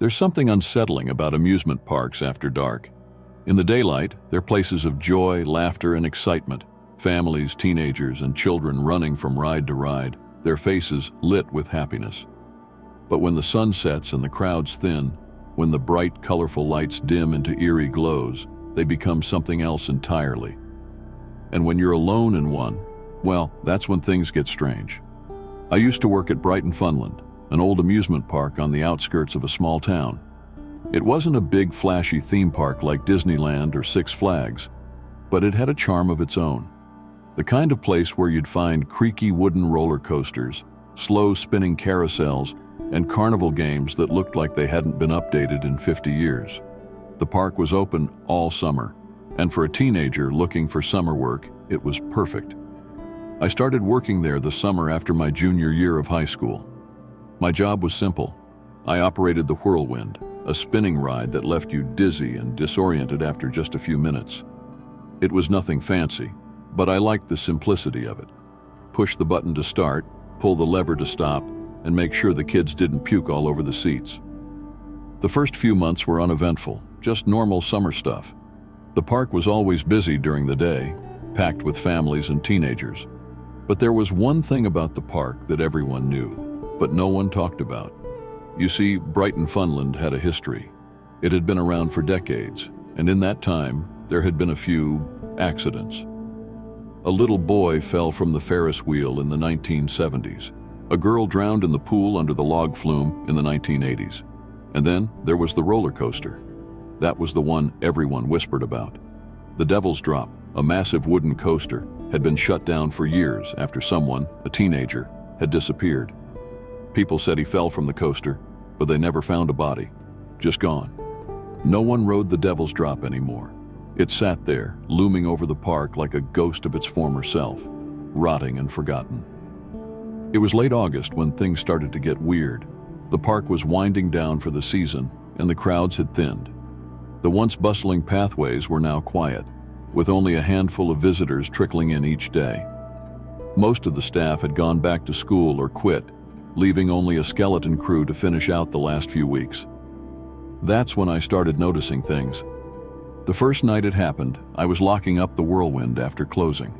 There's something unsettling about amusement parks after dark. In the daylight, they're places of joy, laughter, and excitement. Families, teenagers, and children running from ride to ride, their faces lit with happiness. But when the sun sets and the crowds thin, when the bright, colorful lights dim into eerie glows, they become something else entirely. And when you're alone in one, well, that's when things get strange. I used to work at Brighton Funland, an old amusement park on the outskirts of a small town. It wasn't a big, flashy theme park like Disneyland or Six Flags, but it had a charm of its own. The kind of place where you'd find creaky wooden roller coasters, slow spinning carousels, and carnival games that looked like they hadn't been updated in 50 years. The park was open all summer, and for a teenager looking for summer work, it was perfect. I started working there the summer after my junior year of high school. My job was simple. I operated the Whirlwind, a spinning ride that left you dizzy and disoriented after just a few minutes. It was nothing fancy, but I liked the simplicity of it. Push the button to start, pull the lever to stop, and make sure the kids didn't puke all over the seats. The first few months were uneventful, just normal summer stuff. The park was always busy during the day, packed with families and teenagers. But there was one thing about the park that everyone knew, but no one talked about. You see, Brighton Funland had a history. It had been around for decades, and in that time, there had been a few accidents. A little boy fell from the Ferris wheel in the 1970s. A girl drowned in the pool under the log flume in the 1980s. And then there was the roller coaster. That was the one everyone whispered about. The Devil's Drop, a massive wooden coaster, had been shut down for years after someone, a teenager, had disappeared. People said he fell from the coaster, but they never found a body. Just gone. No one rode the Devil's Drop anymore. It sat there, looming over the park like a ghost of its former self, rotting and forgotten. It was late August when things started to get weird. The park was winding down for the season, and the crowds had thinned. The once bustling pathways were now quiet, with only a handful of visitors trickling in each day. Most of the staff had gone back to school or quit, leaving only a skeleton crew to finish out the last few weeks. That's when I started noticing things. The first night it happened, I was locking up the Whirlwind after closing.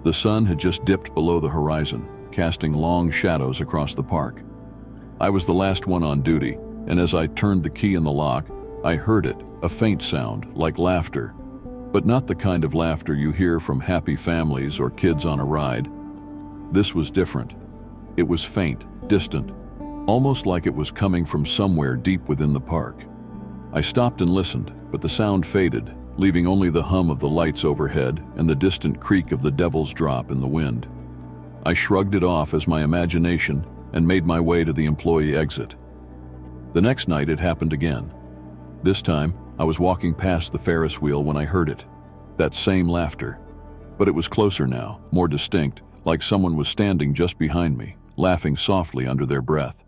The sun had just dipped below the horizon, casting long shadows across the park. I was the last one on duty, and as I turned the key in the lock, I heard it, a faint sound, like laughter. But not the kind of laughter you hear from happy families or kids on a ride. This was different. It was faint, distant, almost like it was coming from somewhere deep within the park. I stopped and listened, but the sound faded, leaving only the hum of the lights overhead and the distant creak of the Devil's Drop in the wind. I shrugged it off as my imagination and made my way to the employee exit. The next night it happened again. This time, I was walking past the Ferris wheel when I heard it. That same laughter. But it was closer now, more distinct, like someone was standing just behind me, laughing softly under their breath.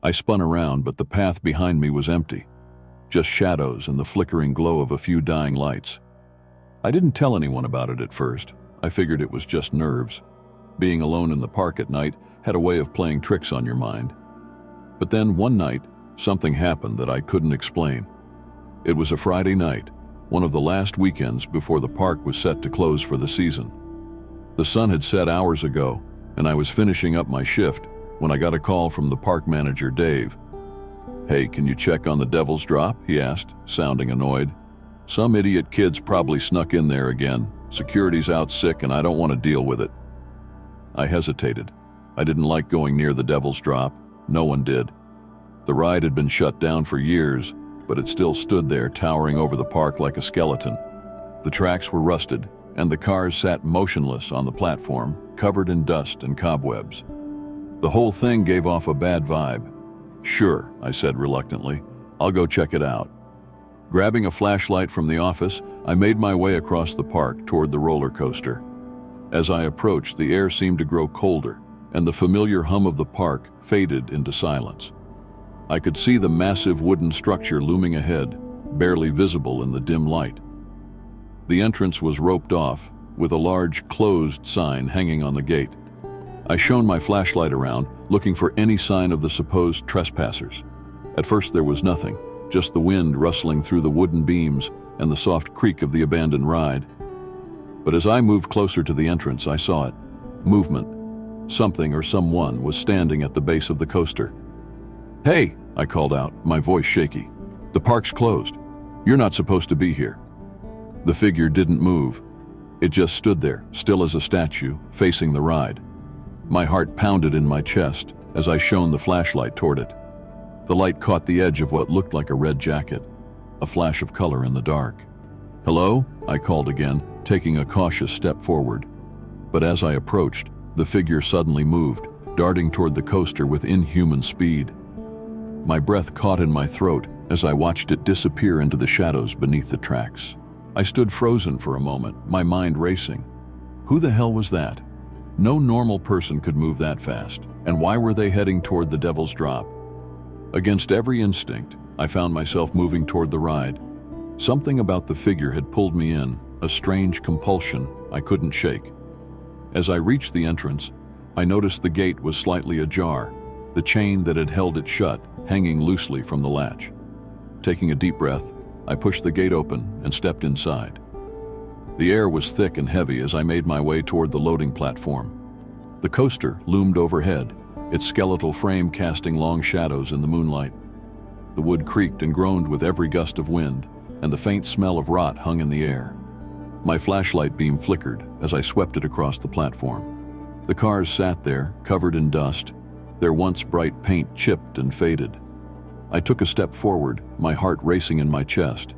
I spun around, but the path behind me was empty. Just shadows and the flickering glow of a few dying lights. I didn't tell anyone about it at first. I figured it was just nerves. Being alone in the park at night had a way of playing tricks on your mind. But then one night, something happened that I couldn't explain. It was a Friday night, one of the last weekends before the park was set to close for the season. The sun had set hours ago, and I was finishing up my shift when I got a call from the park manager, Dave. "Hey, can you check on the Devil's Drop?" he asked, sounding annoyed. "Some idiot kid's probably snuck in there again. Security's out sick and I don't want to deal with it." I hesitated. I didn't like going near the Devil's Drop. No one did. The ride had been shut down for years, but it still stood there towering over the park like a skeleton. The tracks were rusted, and the cars sat motionless on the platform, covered in dust and cobwebs. The whole thing gave off a bad vibe. "Sure," I said reluctantly. "I'll go check it out." Grabbing a flashlight from the office, I made my way across the park toward the roller coaster. As I approached, the air seemed to grow colder, and the familiar hum of the park faded into silence. I could see the massive wooden structure looming ahead, barely visible in the dim light. The entrance was roped off, with a large closed sign hanging on the gate. I shone my flashlight around, looking for any sign of the supposed trespassers. At first there was nothing, just the wind rustling through the wooden beams and the soft creak of the abandoned ride. But as I moved closer to the entrance, I saw it. Movement. Something or someone was standing at the base of the coaster. "Hey," I called out, my voice shaky. "The park's closed. You're not supposed to be here." The figure didn't move. It just stood there, still as a statue, facing the ride. My heart pounded in my chest as I shone the flashlight toward it. The light caught the edge of what looked like a red jacket, a flash of color in the dark. "Hello?" I called again, taking a cautious step forward. But as I approached, the figure suddenly moved, darting toward the coaster with inhuman speed. My breath caught in my throat as I watched it disappear into the shadows beneath the tracks. I stood frozen for a moment, my mind racing. Who the hell was that? No normal person could move that fast, and why were they heading toward the Devil's Drop? Against every instinct, I found myself moving toward the ride. Something about the figure had pulled me in, a strange compulsion I couldn't shake. As I reached the entrance, I noticed the gate was slightly ajar, the chain that had held it shut hanging loosely from the latch. Taking a deep breath, I pushed the gate open and stepped inside. The air was thick and heavy as I made my way toward the loading platform. The coaster loomed overhead, its skeletal frame casting long shadows in the moonlight. The wood creaked and groaned with every gust of wind, and the faint smell of rot hung in the air. My flashlight beam flickered as I swept it across the platform. The cars sat there, covered in dust, their once bright paint chipped and faded. I took a step forward, my heart racing in my chest.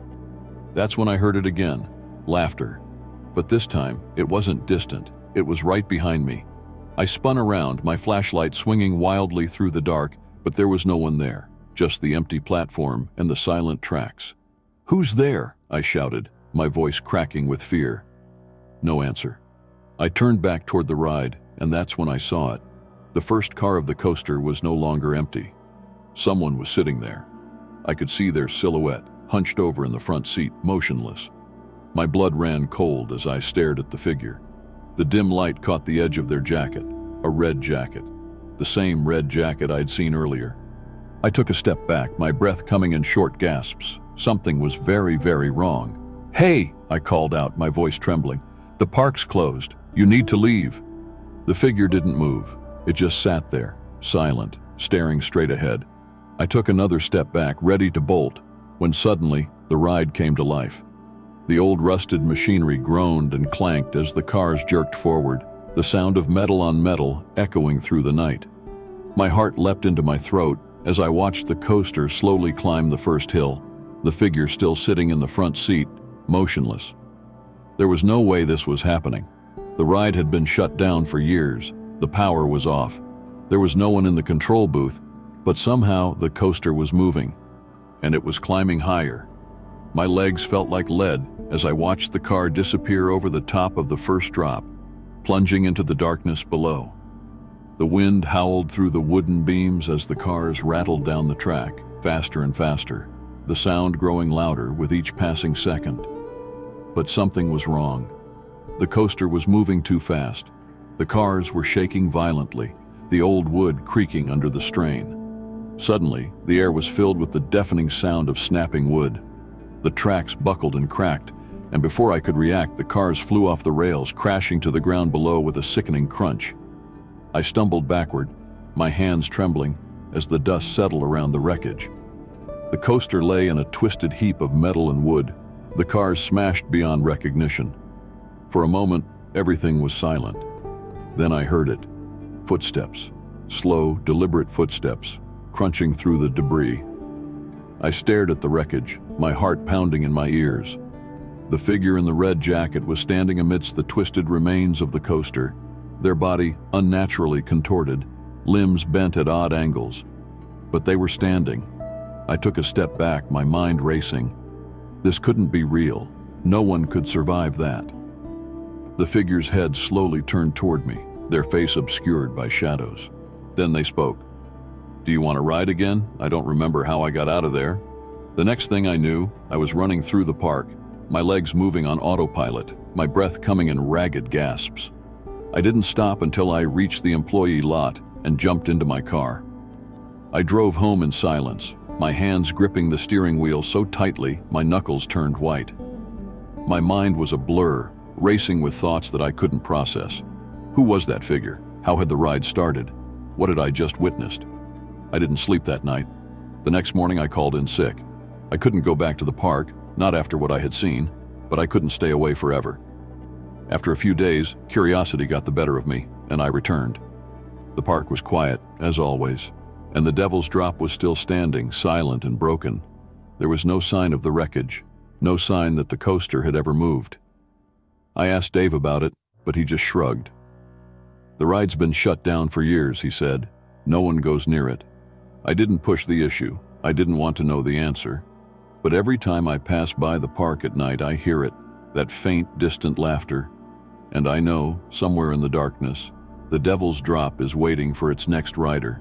That's when I heard it again, laughter. But this time, it wasn't distant, it was right behind me. I spun around, my flashlight swinging wildly through the dark, but there was no one there, just the empty platform and the silent tracks. "Who's there?" I shouted, my voice cracking with fear. No answer. I turned back toward the ride, and that's when I saw it. The first car of the coaster was no longer empty. Someone was sitting there. I could see their silhouette, hunched over in the front seat, motionless. My blood ran cold as I stared at the figure. The dim light caught the edge of their jacket, a red jacket, the same red jacket I'd seen earlier. I took a step back, my breath coming in short gasps. Something was very, very wrong. "Hey!" I called out, my voice trembling. "The park's closed. You need to leave." The figure didn't move. It just sat there, silent, staring straight ahead. I took another step back, ready to bolt, when suddenly the ride came to life. The old rusted machinery groaned and clanked as the cars jerked forward, the sound of metal on metal echoing through the night. My heart leapt into my throat as I watched the coaster slowly climb the first hill, the figure still sitting in the front seat, motionless. There was no way this was happening. The ride had been shut down for years. The power was off. There was no one in the control booth, but somehow the coaster was moving, and it was climbing higher. My legs felt like lead as I watched the car disappear over the top of the first drop, plunging into the darkness below. The wind howled through the wooden beams as the cars rattled down the track, faster and faster, the sound growing louder with each passing second. But something was wrong. The coaster was moving too fast. The cars were shaking violently, the old wood creaking under the strain. Suddenly, the air was filled with the deafening sound of snapping wood. The tracks buckled and cracked, and before I could react, the cars flew off the rails, crashing to the ground below with a sickening crunch. I stumbled backward, my hands trembling, as the dust settled around the wreckage. The coaster lay in a twisted heap of metal and wood, the cars smashed beyond recognition. For a moment, everything was silent. Then I heard it. Footsteps. Slow, deliberate footsteps, crunching through the debris. I stared at the wreckage, my heart pounding in my ears. The figure in the red jacket was standing amidst the twisted remains of the coaster, their body unnaturally contorted, limbs bent at odd angles. But they were standing. I took a step back, my mind racing. This couldn't be real. No one could survive that. The figure's head slowly turned toward me, their face obscured by shadows. Then they spoke. "Do you want to ride again? I don't remember how I got out of there." The next thing I knew, I was running through the park, my legs moving on autopilot, my breath coming in ragged gasps. I didn't stop until I reached the employee lot and jumped into my car. I drove home in silence, my hands gripping the steering wheel so tightly my knuckles turned white. My mind was a blur, racing with thoughts that I couldn't process. Who was that figure? How had the ride started? What had I just witnessed? I didn't sleep that night. The next morning I called in sick. I couldn't go back to the park, not after what I had seen, but I couldn't stay away forever. After a few days, curiosity got the better of me, and I returned. The park was quiet, as always, and the Devil's Drop was still standing, silent and broken. There was no sign of the wreckage, no sign that the coaster had ever moved. I asked Dave about it, but he just shrugged. "The ride's been shut down for years," he said. "No one goes near it." I didn't push the issue. I didn't want to know the answer. But every time I pass by the park at night, I hear it, that faint, distant laughter. And I know, somewhere in the darkness, the Devil's Drop is waiting for its next rider.